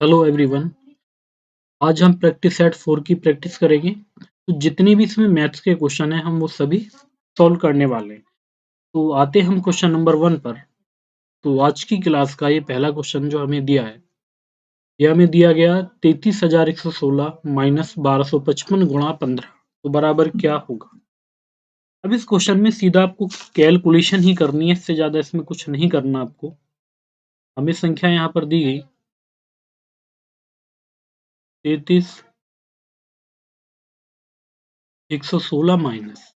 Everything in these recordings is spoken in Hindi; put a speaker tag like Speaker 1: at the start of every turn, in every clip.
Speaker 1: Hello everyone. आज हम प्रैक्टिस सेट 4 की प्रैक्टिस करेंगे। तो जितने भी इसमें मैथ्स के क्वेश्चन हैं हम वो सभी सॉल्व करने वाले हैं। तो आते हैं हम क्वेश्चन नंबर 1 पर। तो आज की क्लास का ये पहला क्वेश्चन जो हमें दिया है, ये हमें दिया गया 33,116 माइनस 1255 गुणा 15 तो बराबर क्या होगा। अब इस क्वेश्चन में सीधा आपको कैलकुलेशन ही करनी है, इससे ज्यादा इसमें कुछ नहीं करना आपको। हमें संख्या यहाँ पर दी गई 33,116 माइनस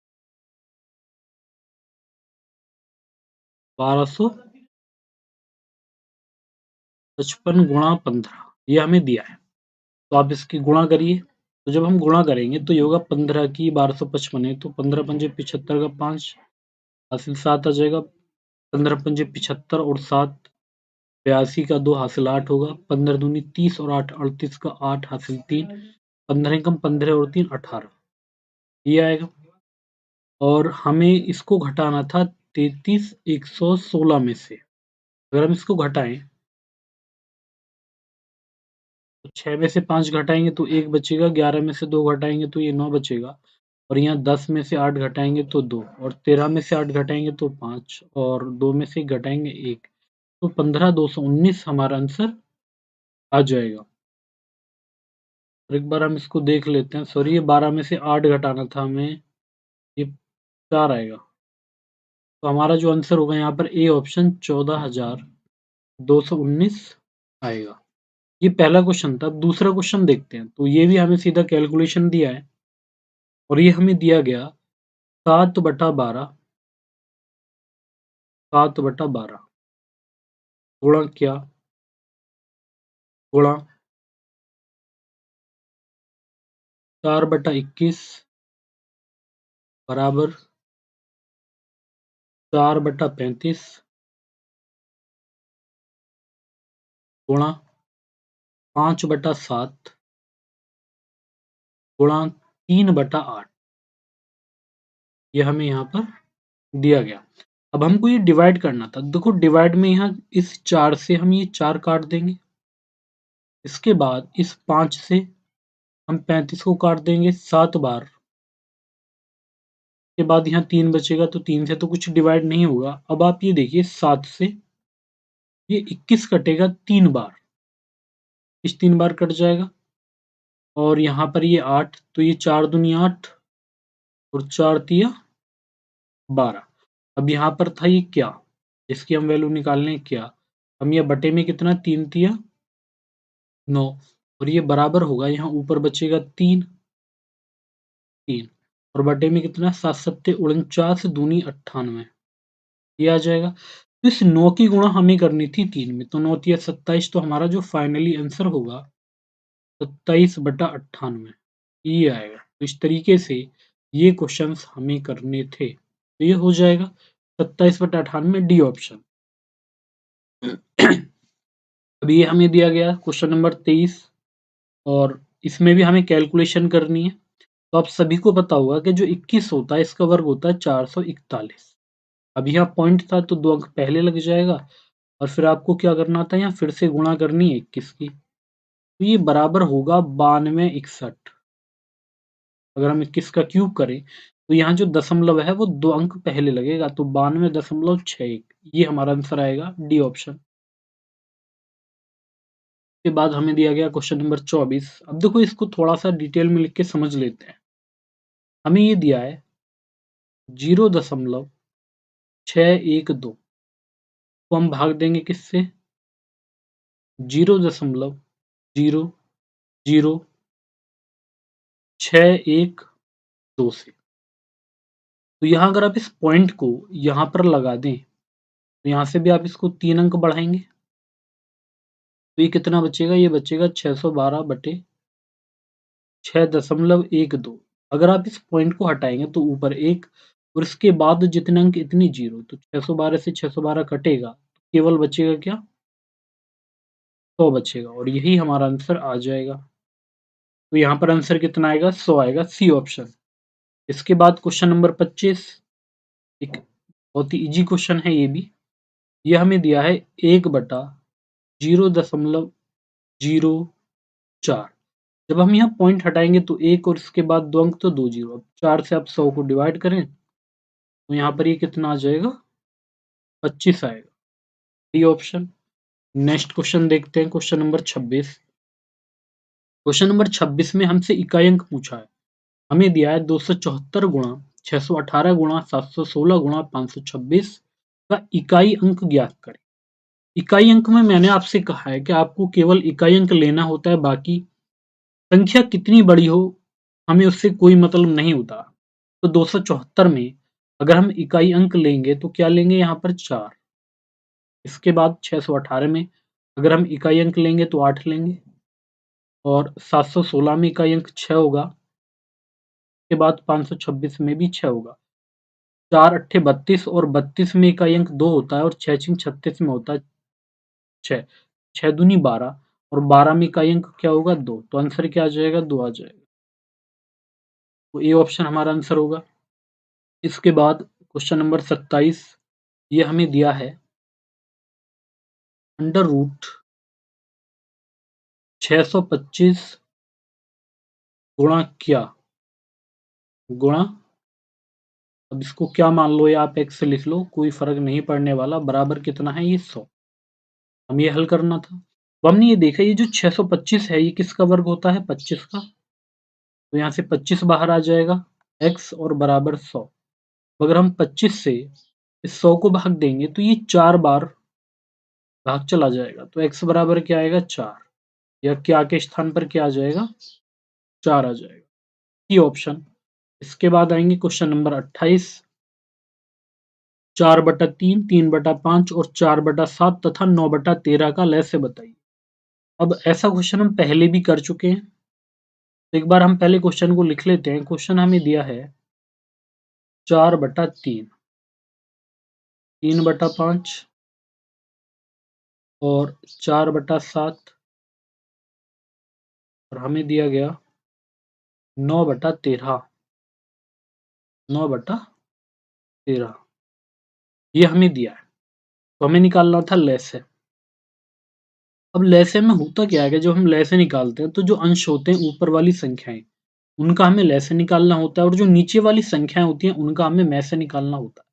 Speaker 1: 1255 गुणा 15 ये हमें दिया है। तो आप इसकी गुणा करिए। तो जब हम गुणा करेंगे तो ये होगा 15 की 1255 है, तो 15 पंजे 75 का 5 हासिल 7 आ जाएगा। 15 पंजे 75 और 7 82 का 2 हासिल 8 होगा। 15 दूनी 30 और 8 38 का 8 हासिल 3। 15 कम 15 और 3 18 ये आएगा। और हमें इसको घटाना था 33,116 में से। अगर हम इसको घटाएं तो 6 में से 5 घटाएंगे तो 1 बचेगा, 11 में से 2 घटाएंगे तो ये 9 बचेगा, और यहाँ 10 में से 8 घटाएंगे तो 2, और 13 में से 8 घटाएंगे तो 5, और 2 में से घटाएंगे 1, तो 15,219 हमारा आंसर आ जाएगा। और एक बार हम इसको देख लेते हैं। सॉरी, ये 12 में से 8 घटाना था हमें, ये 4 आएगा। तो हमारा जो आंसर होगा यहाँ पर ए ऑप्शन 14,219 आएगा। ये पहला क्वेश्चन था। अब दूसरा क्वेश्चन देखते हैं। तो ये भी हमें सीधा कैलकुलेशन दिया है, और ये हमें दिया गया 7/12 7/12 गुणा क्या, गुणा 4/21 बराबर 4/35 गुणा 5/7 गुणा 3/8 ये हमें यहाँ पर दिया गया। अब हमको ये डिवाइड करना था। देखो, डिवाइड में यहाँ इस 4 से हम ये 4 काट देंगे। इसके बाद इस 5 से हम 35 को काट देंगे 7 बार। के बाद यहाँ 3 बचेगा, तो 3 से तो कुछ डिवाइड नहीं होगा। अब आप ये देखिए, 7 से ये 21 कटेगा 3 बार, इस 3 बार कट जाएगा। और यहाँ पर ये 8, तो ये 4 दूनी 8 और 4 तिया 12। अब यहाँ पर था ये क्या, इसकी हम वैल्यू निकालने क्या। हम ये बटे में कितना, 3 तिया 9, और ये बराबर होगा, यहाँ ऊपर बचेगा 3 3, और बटे में कितना, 7 सत्ते 49 दूनी 98 ये आ जाएगा। तो इस 9 की गुणा हमें करनी थी 3 में, तो 9 तिया 27, तो हमारा जो फाइनली आंसर होगा 27/98 ये आएगा। तो इस तरीके से ये क्वेश्चंस हमें करने थे। तो ये हो जाएगा 27/98 डी ऑप्शन। अब ये हमें दिया गया क्वेश्चन नंबर 23, और इसमें भी हमें कैलकुलेशन करनी है। तो आप सभी को पता होगा कि जो 21 होता है इसका वर्ग होता है 441। अब यहाँ पॉइंट था तो 2 अंक पहले लग जाएगा, और फिर आपको क्या करना था, यहाँ फिर से गुणा करनी है 21 की। तो ये बराबर होगा 9261। अगर हम 21 का क्यूब करें तो यहाँ जो दशमलव है वो 2 अंक पहले लगेगा, तो 92.61 ये हमारा आंसर आएगा, डी ऑप्शन। के बाद हमें दिया गया क्वेश्चन नंबर 24। अब देखो, इसको थोड़ा सा डिटेल में लिख के समझ लेते हैं। हमें ये दिया है 0.612 को हम भाग देंगे किससे, 0.00612 से। तो यहाँ अगर आप इस पॉइंट को यहाँ पर लगा दें तो यहाँ से भी आप इसको 3 अंक बढ़ाएंगे, तो ये कितना बचेगा, ये बचेगा 612 बटे 6.12। अगर आप इस पॉइंट को हटाएंगे तो ऊपर 1, और इसके बाद जितने अंक इतनी 0, तो 612 से 612 कटेगा, तो केवल बचेगा क्या, 100 बचेगा, और यही हमारा आंसर आ जाएगा। तो यहाँ पर आंसर कितना आएगा, 100 आएगा, सी ऑप्शन। इसके बाद क्वेश्चन नंबर 25, एक बहुत ही इजी क्वेश्चन है ये भी। ये हमें दिया है 1/0.0 0, 4। जब हम यहाँ पॉइंट हटाएंगे तो 1 और इसके बाद 2 अंक तो 2 जीरो। अब 4 से आप 100 को डिवाइड करें तो यहाँ पर ये कितना आ जाएगा, 25 आएगा, डी ऑप्शन। नेक्स्ट क्वेश्चन देखते हैं, क्वेश्चन नंबर 26। क्वेश्चन नंबर 26 में हमसे इकाई अंक पूछा है। हमें दिया है 274 गुणा 618 गुणा 716 गुणा 526 का इकाई अंक ज्ञात करें। इकाई अंक में मैंने आपसे कहा है कि आपको केवल इकाई अंक लेना होता है, बाकी संख्या कितनी बड़ी हो हमें उससे कोई मतलब नहीं होता। तो 274 में अगर हम इकाई अंक लेंगे तो क्या लेंगे, यहाँ पर 4। इसके बाद 618 में अगर हम इकाई अंक लेंगे तो 8 लेंगे, और 716 में इकाई अंक 6 होगा। उसके बाद 526 में भी 6 होगा। 4 अट्ठे 32 और 32 में इकाई अंक 2 होता है, और 6 छिंग 36 में होता है 6। 6 दूनी 12 और 12 में इकाई अंक क्या होगा, 2। तो आंसर क्या आ जाएगा, 2 आ जाएगा। तो ए ऑप्शन हमारा आंसर होगा। इसके बाद क्वेश्चन नंबर 27, ये हमें दिया है अंडर रूट 625 गुणा क्या, गुणा, अब इसको क्या मान लो, या आप एक्स लिख लो, कोई फर्क नहीं पड़ने वाला, बराबर कितना है, ये 100। हम ये हल करना था। तो हमने ये देखा, ये जो 625 है ये किसका वर्ग होता है, 25 का। तो यहाँ से 25 बाहर आ जाएगा, x और बराबर 100। अगर हम 25 से इस 100 को भाग देंगे तो ये 4 बार भाग चला जाएगा, तो x बराबर क्या आएगा, 4। या क्या के स्थान पर क्या आ जाएगा, 4 आ जाएगा, ये ऑप्शन। इसके बाद आएंगे क्वेश्चन नंबर 28। 4/3, 3/5 और 4/7 तथा 9/13 का लसागु बताइए। अब ऐसा क्वेश्चन हम पहले भी कर चुके हैं, तो एक बार हम पहले क्वेश्चन को लिख लेते हैं। क्वेश्चन हमें दिया है 4/3, 3/5 और 4/7, और हमें दिया गया 9/13, 9/13, ये हमें दिया है। तो हमें निकालना था लसागु। अब लसागु में होता क्या है कि जब हम लसागु निकालते हैं तो जो अंश होते हैं ऊपर वाली संख्याएं, उनका हमें लसागु निकालना होता है, और जो नीचे वाली संख्याएं होती हैं उनका हमें मैसे निकालना होता है।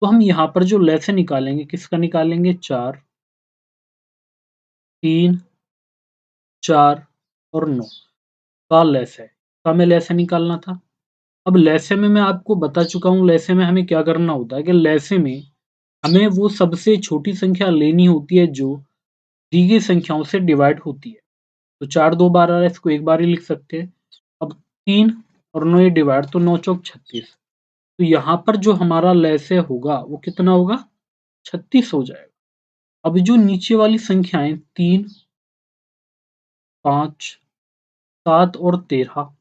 Speaker 1: तो हम यहाँ पर जो लसागु निकालेंगे, किसका निकालेंगे, 4, 3, 4 और 9 का लसागु, का हमें लसागु निकालना था। अब लसागु में मैं आपको बता चुका हूँ, लसागु में हमें क्या करना होता है कि लसागु में हमें वो सबसे छोटी संख्या लेनी होती है जो दी गई संख्याओं से डिवाइड होती है। तो 4 2 बार आ रहा है, इसको एक बार ही लिख सकते हैं। अब 3 और 9 ये डिवाइड, तो 9 चौक 36। तो यहाँ पर जो हमारा लसागु होगा वो कितना होगा, 36 हो जाएगा। अब जो नीचे वाली संख्याएं 3, 5, 7 और 13,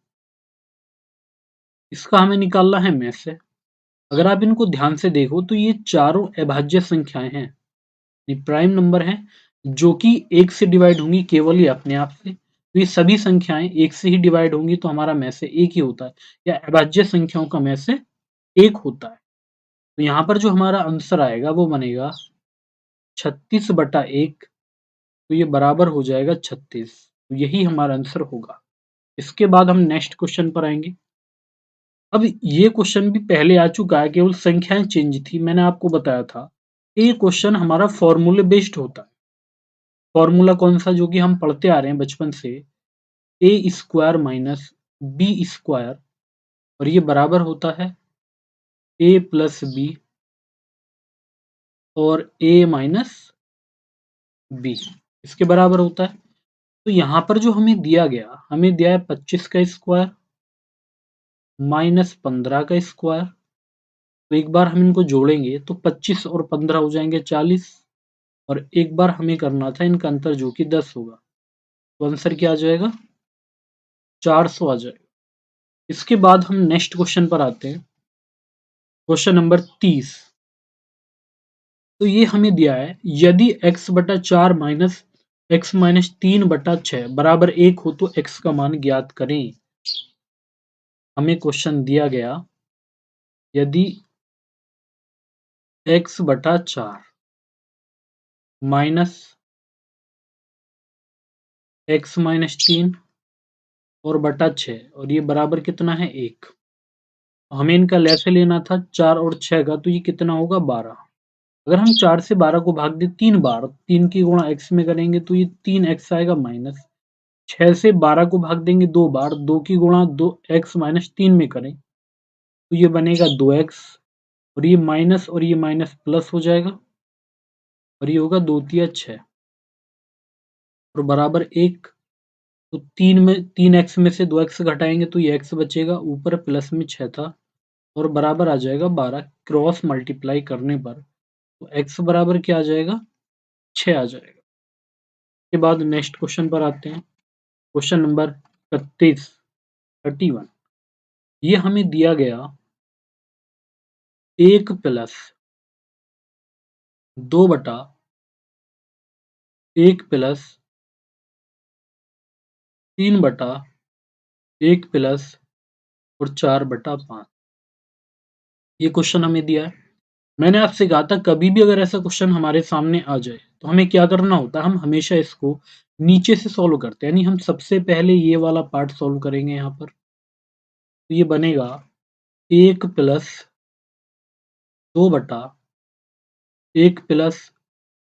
Speaker 1: इसका हमें निकालना है में से। अगर आप इनको ध्यान से देखो तो ये चारों अभाज्य संख्याएं हैं, ये प्राइम नंबर हैं, जो कि 1 से डिवाइड होंगी केवल ही अपने आप से। तो ये सभी संख्याएं 1 से ही डिवाइड होंगी, तो हमारा में से 1 ही होता है, या अभाज्य संख्याओं का में से 1 होता है। तो यहाँ पर जो हमारा आंसर आएगा वो बनेगा 36/1, तो ये बराबर हो जाएगा 36। तो यही हमारा आंसर होगा। इसके बाद हम नेक्स्ट क्वेश्चन पर आएंगे। अब ये क्वेश्चन भी पहले आ चुका है, केवल संख्याएं चेंज थी। मैंने आपको बताया था ये क्वेश्चन हमारा फॉर्मूले बेस्ड होता है। फॉर्मूला कौन सा, जो कि हम पढ़ते आ रहे हैं बचपन से, ए स्क्वायर माइनस बी स्क्वायर, और ये बराबर होता है ए प्लस बी और ए माइनस बी, इसके बराबर होता है। तो यहाँ पर जो हमें दिया गया, हमें दिया है 25 का स्क्वायर माइनस 15 का स्क्वायर। तो एक बार हम इनको जोड़ेंगे तो 25 और 15 हो जाएंगे 40, और एक बार हमें करना था इनका अंतर जो कि 10 होगा। तो आंसर क्या आ जाएगा, 400 आ जाएगा। इसके बाद हम नेक्स्ट क्वेश्चन पर आते हैं, क्वेश्चन नंबर 30। तो ये हमें दिया है, यदि x/4 माइनस x माइनस 3/6 बराबर 1 हो तो x का मान ज्ञात करें। हमें क्वेश्चन दिया गया, यदि x/4 माइनस x माइनस 3 और बटा 6 और ये बराबर कितना है 1। हमें इनका लैसे लेना था 4 और 6 का, तो ये कितना होगा 12। अगर हम 4 से 12 को भाग दें 3 बार, 3 की गुणा x में करेंगे तो ये 3x आएगा माइनस। 6 से 12 को भाग देंगे 2 बार, 2 की गुणा 2x माइनस 3 में करें तो ये बनेगा 2x और ये माइनस प्लस हो जाएगा और ये होगा 2 तिया 6 और बराबर 1। तो 3x में से 2x घटाएंगे तो ये x बचेगा, ऊपर प्लस में 6 था और बराबर आ जाएगा 12। क्रॉस मल्टीप्लाई करने पर तो x बराबर क्या आ जाएगा 6 आ जाएगा। के बाद नेक्स्ट क्वेश्चन पर आते हैं। Question number 31। ये हमें दिया गया 1 प्लस 2 बटा 1 प्लस 3 बटा 1 प्लस और 4 बटा 5। ये क्वेश्चन हमें दिया है। मैंने आपसे कहा था कभी भी अगर ऐसा क्वेश्चन हमारे सामने आ जाए तो हमें क्या करना होता है, हम हमेशा इसको नीचे से सॉल्व करते हैं, यानी हम सबसे पहले ये वाला पार्ट सॉल्व करेंगे यहाँ पर। तो ये बनेगा 1 प्लस 2 बटा 1 प्लस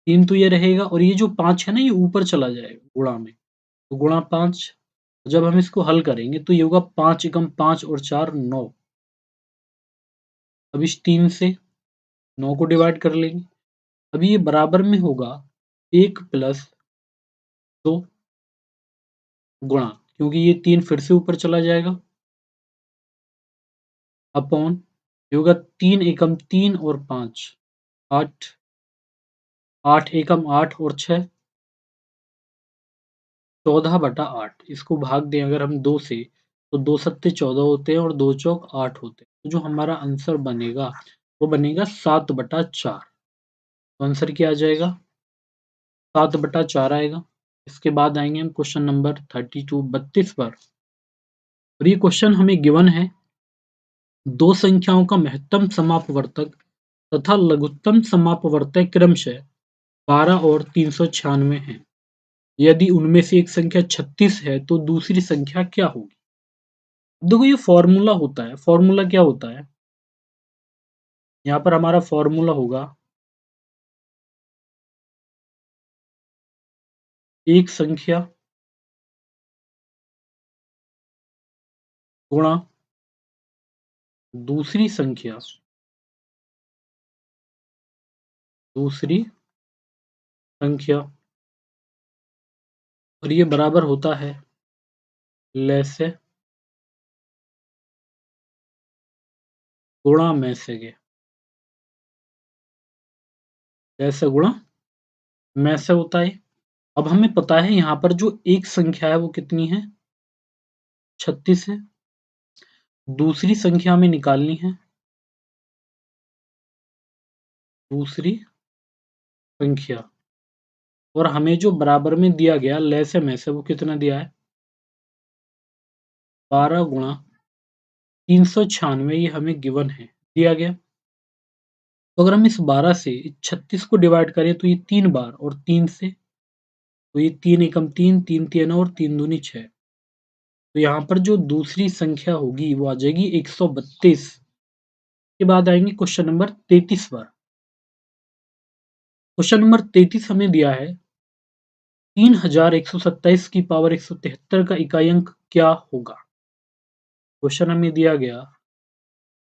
Speaker 1: 3 तो ये रहेगा और ये जो 5 है ना ये ऊपर चला जाएगा गुणा में, तो गुणा 5। जब हम इसको हल करेंगे तो ये होगा 5 एकम 5 और 4 9। अब इस 3 से 9 को डिवाइड कर लेंगे। अभी ये बराबर में होगा 1 प्लस 2 गुणा, क्योंकि ये 3 फिर से ऊपर चला जाएगा, अपॉन ये होगा 3 एकम 3 और 5 8, 8 एकम 8 और 6 14 बटा 8। इसको भाग दें अगर हम 2 से तो 2 सत्ते 14 होते हैं और 2 चौक 8 होते हैं। तो जो हमारा आंसर बनेगा वो बनेगा 7 बटा 4। तो आंसर क्या आ जाएगा 7 बटा 4 आएगा। इसके बाद आएंगे हम क्वेश्चन नंबर 32 पर। और ये क्वेश्चन हमें गिवन है दो संख्याओं का महत्तम समापवर्तक तथा लघुत्तम समापवर्तक क्रमशः 12 और 396 है। यदि उनमें से एक संख्या 36 है तो दूसरी संख्या क्या होगी। देखो ये फॉर्मूला होता है। फॉर्मूला क्या होता है, यहाँ पर हमारा फॉर्मूला होगा एक संख्या गुणा दूसरी संख्या और ये बराबर होता है लैसे गुणा में से के, लैसे गुणा में से होता है। अब हमें पता है यहाँ पर जो एक संख्या है वो कितनी है 36 है। दूसरी संख्या हमें निकालनी है, दूसरी संख्या, और हमें जो बराबर में दिया गया लैसे में से वो कितना दिया है 12 गुणा 396, ये हमें गिवन है दिया गया। तो अगर हम इस 12 से 36 को डिवाइड करें तो ये 3 बार और 3 से तो ये 3 एकम 3, 3 तिया 9 और 3 दूनी 6। तो यहाँ पर जो दूसरी संख्या होगी वो आ जाएगी 132। के बाद आएंगे क्वेश्चन नंबर 33 पर। क्वेश्चन नंबर 33 हमें दिया है 3127 की पावर 173 का इकाई अंक क्या होगा। क्वेश्चन हमें दिया गया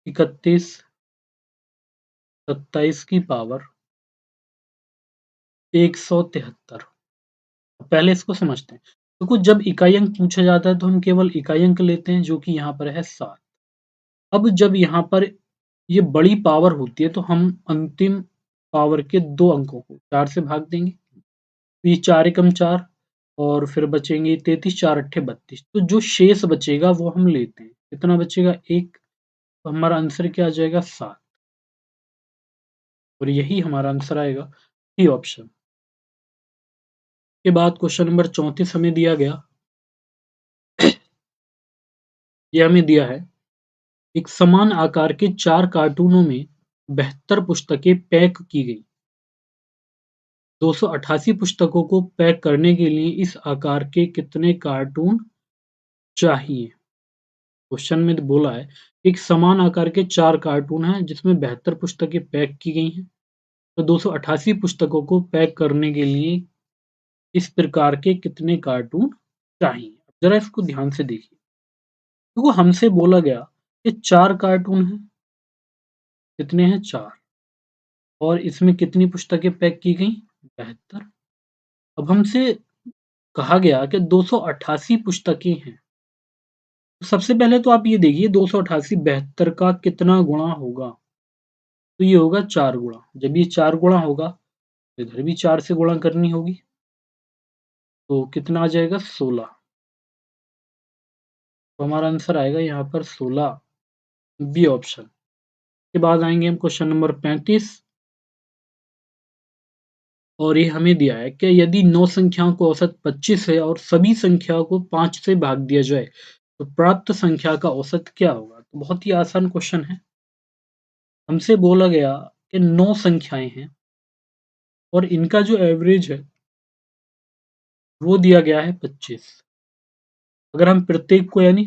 Speaker 1: 3127 की पावर 173। पहले इसको समझते हैं। तो कुछ जब इकाई अंक पूछा जाता है तो हम केवल इकाई अंक लेते हैं जो कि यहाँ पर है 7। अब जब यहाँ पर ये बड़ी पावर होती है तो हम अंतिम पावर के 2 अंकों को 4 से भाग देंगे। तो ये 4 एकम 4 और फिर बचेंगे 33, 4 अट्ठे 32। तो जो शेष बचेगा वो हम लेते हैं। कितना बचेगा 1। तो हमारा आंसर क्या आ जाएगा 7 और यही हमारा आंसर आएगा सी ऑप्शन। के बाद क्वेश्चन नंबर 34 हमें दिया गया, ये हमें दिया है एक समान आकार के 4 कार्टूनों में 72 पुस्तकें पैक की गई। 288 पुस्तकों को पैक करने के लिए इस आकार के कितने कार्टून चाहिए? क्वेश्चन में बोला है, एक समान आकार के 4 कार्टून हैं जिसमें 72 पुस्तकें पैक की गई हैं। तो 288 पुस्तकों को पैक करने के लिए इस प्रकार के कितने कार्टून चाहिए? ज़रा इसको ध्यान से देखिए। देखो हमसे बोला गया कि 4 कार्टून हैं। कितने हैं? 4। और इसमें कितनी पुस्तकें पैक की गई? 72। अब हमसे कहा गया कि 288 पुस्तकें हैं। तो सबसे पहले तो आप ये देखिए 288 72 का कितना गुणा होगा? तो ये होगा 4 गुणा। जब ये 4 गुणा होगा, तो इधर भी 4 से गुणा करनी होगी। तो कितना आ जाएगा? 16। तो हमारा आंसर आएगा यहाँ पर 16, बी ऑप्शन। के बाद आएँगे हम क्वेश्चन नंबर 35 और ये हमें दिया है कि यदि 9 संख्याओं का औसत 25 है और सभी संख्याओं को 5 से भाग दिया जाए, तो प्राप्त संख्या का औसत क्या होगा? तो बहुत ही आसान क्वेश्चन है। हमसे बोला गया कि 9 संख्याएँ हैं और इनका जो एवरेज है, वो दिया गया है 25। अगर हम प्रत्येक को यानी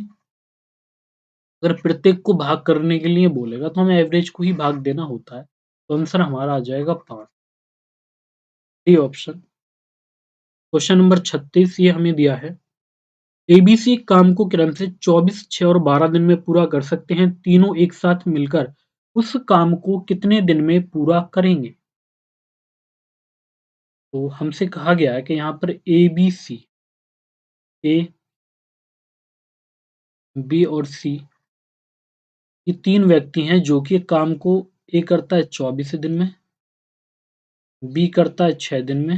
Speaker 1: अगर प्रत्येक को भाग करने के लिए बोलेगा, तो हमें एवरेज को ही भाग देना होता है। तो आंसर हमारा आ जाएगा 5, डी ऑप्शन। क्वेश्चन नंबर 36 ये हमें दिया है, एबीसी एक काम को क्रम से 24, 6 और 12 दिन में पूरा कर सकते हैं। तीनों एक साथ मिलकर उस काम को कितने दिन में पूरा करेंगे? तो हमसे कहा गया है कि यहाँ पर एबीसी, ए, बी और सी ये 3 व्यक्ति हैं जो कि एक काम को ए करता है 24 दिन में, बी करता है 6 दिन में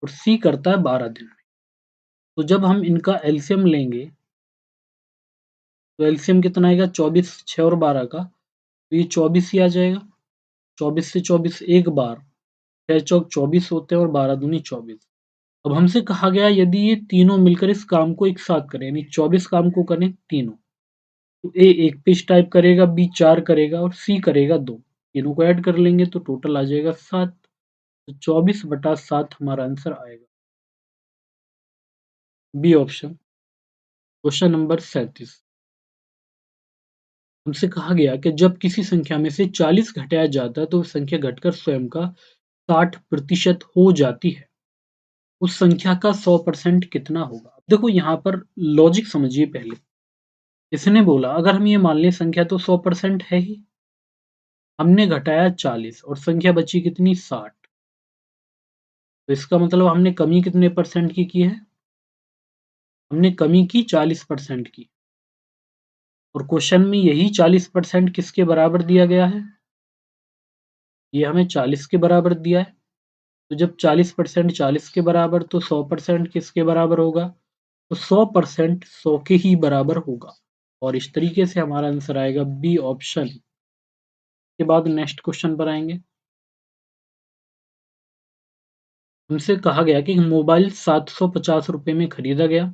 Speaker 1: और सी करता है 12 दिन में। तो जब हम इनका एलसीएम लेंगे, तो एलसीएम कितना आएगा? 24, 6 और 12 का, तो ये 24 ही आ जाएगा। 24 से 24 एक बार, 6 चौक 24 होते हैं और 12 दूनी 24। अब हमसे कहा गया यदि ये तीनों मिलकर इस काम को एक साथ करें, यानी 24 काम को करें तीनों, तो ए 1 पेज टाइप करेगा, बी 4 करेगा और सी करेगा 2। तीनों को ऐड कर लेंगे तो टोटल आ जाएगा 7। तो 24/7 हमारा आंसर आएगा, बी ऑप्शन। क्वेश्चन नंबर 37 हमसे कहा गया कि जब किसी संख्या में से 40 घटाया जाता है तो वह संख्या घटकर स्वयं का 60% हो जाती है। उस संख्या का 100% कितना होगा? देखो यहाँ पर लॉजिक समझिए पहले। इसने बोला अगर हम ये मान लें संख्या तो 100% है ही, हमने घटाया 40 और संख्या बची कितनी? 60। तो इसका मतलब हमने कमी कितने परसेंट की है? हमने कमी की 40% की। और क्वेश्चन में यही 40% किसके बराबर दिया गया है? ये हमें 40 के बराबर दिया है। तो जब 40% 40 के बराबर, तो 100% किसके बराबर होगा? तो 100% 100 के ही बराबर होगा। और इस तरीके से हमारा आंसर आएगा बी ऑप्शन। के बाद नेक्स्ट क्वेश्चन पर आएंगे। हमसे कहा गया कि मोबाइल 750 रुपए में खरीदा गया,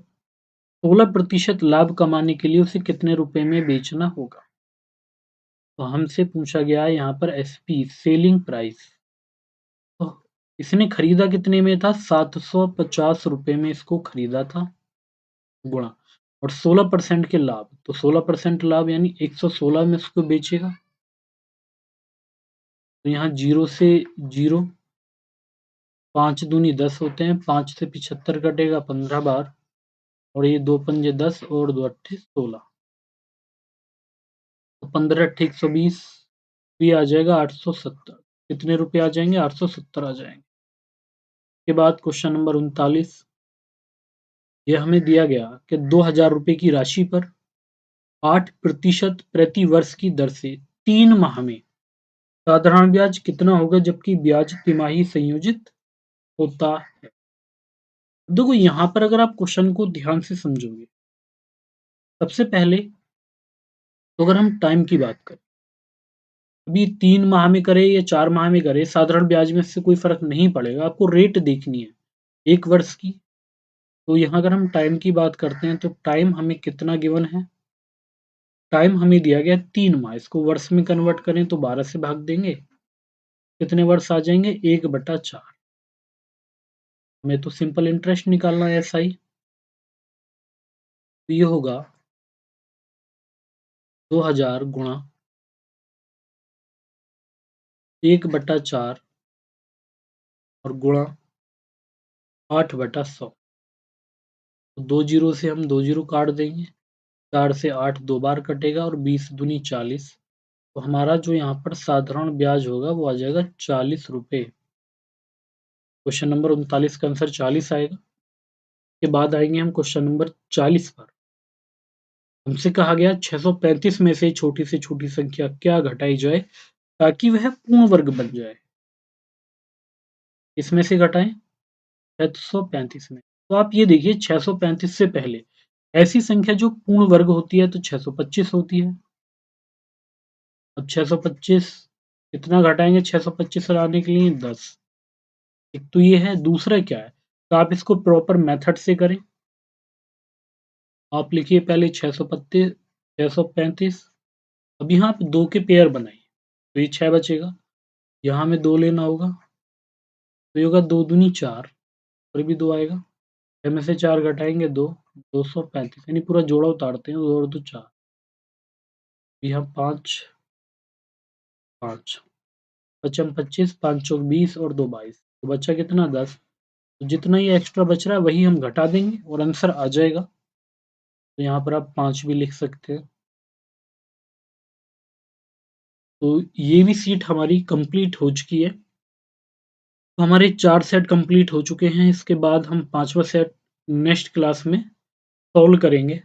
Speaker 1: 16% लाभ कमाने के लिए उसे कितने रुपए में बेचना होगा? तो हमसे पूछा गया है यहाँ पर एसपी, सेलिंग प्राइस। तो इसने खरीदा कितने में था? 750 रुपए में इसको खरीदा था, गुणा और 16% के लाभ, तो 16% लाभ यानी 116 में इसको बेचेगा। तो यहाँ 0 से 0, 5 दूनी 10 होते हैं, 5 से 75 कटेगा 15 बार और ये 2 पंजे 10 और 2 अट्ठे 16। तो 15 अट्ठे 120, ये आ जाएगा 870। कितने रुपए आ जाएंगे? 870 आ जाएंगे। के बाद क्वेश्चन नंबर 39 ये हमें दिया गया कि 2000 रुपए की राशि पर 8% प्रति वर्ष की दर से 3 माह में साधारण ब्याज कितना होगा जबकि ब्याज तिमाही संयोजित होता है? देखो यहाँ पर अगर आप क्वेश्चन को ध्यान से समझोगे, सबसे पहले तो अगर हम टाइम की बात करें, अभी 3 माह में करें या 4 माह में करें, साधारण ब्याज में इससे कोई फर्क नहीं पड़ेगा। आपको रेट देखनी है 1 वर्ष की। तो यहाँ अगर हम टाइम की बात करते हैं, तो टाइम हमें कितना गिवन है? टाइम हमें दिया गया 3 माह, इसको वर्ष में कन्वर्ट करें तो 12 से भाग देंगे, कितने वर्ष आ जाएंगे? 1/4। हमें तो सिंपल इंटरेस्ट निकालना है SI। तो ये होगा 2000 गुणा 1/4 और गुणा 8/100। तो 2 जीरो से हम 2 जीरो काट देंगे, 4 से 8 2 बार कटेगा और 20 दूनी 40। तो हमारा जो यहाँ पर साधारण ब्याज होगा वो आ जाएगा 40 रुपए। क्वेश्चन नंबर 39 का आंसर 40 आएगा। के बाद आएंगे हम क्वेश्चन नंबर 40 पर। हमसे कहा गया 635 में से छोटी संख्या क्या घटाई जाए ताकि वह पूर्ण वर्ग बन जाए। इसमें से घटाएं 635 में। तो आप ये देखिए 635 से पहले ऐसी संख्या जो पूर्ण वर्ग होती है तो 625 होती है। अब 625 कितना घटाएंगे 625 से लाने के लिए 10। एक तो ये है, दूसरा क्या है तो आप इसको प्रॉपर मेथड से करें। आप लिखिए पहले 635। अब यहाँ पे 2 के पेयर बनाइए तो ये 6 बचेगा। यहाँ हमें 2 लेना होगा तो ये होगा 2 दूनी 4 और भी 2 आएगा। 6 में से 4 घटाएंगे 2, 235 यानी पूरा जोड़ा उतारते हैं 2 और 2 4। यहाँ 5 5 पचम 25 5 चौक 20 और 2 22। तो बचा कितना 10। तो जितना ये एक्स्ट्रा बच रहा है वही हम घटा देंगे और आंसर आ जाएगा। तो यहाँ पर आप 5 भी लिख सकते हैं। तो ये भी सीट हमारी कंप्लीट हो चुकी है। तो हमारे 4 सेट कंप्लीट हो चुके हैं। इसके बाद हम 5वां सेट नेक्स्ट क्लास में सॉल्व करेंगे।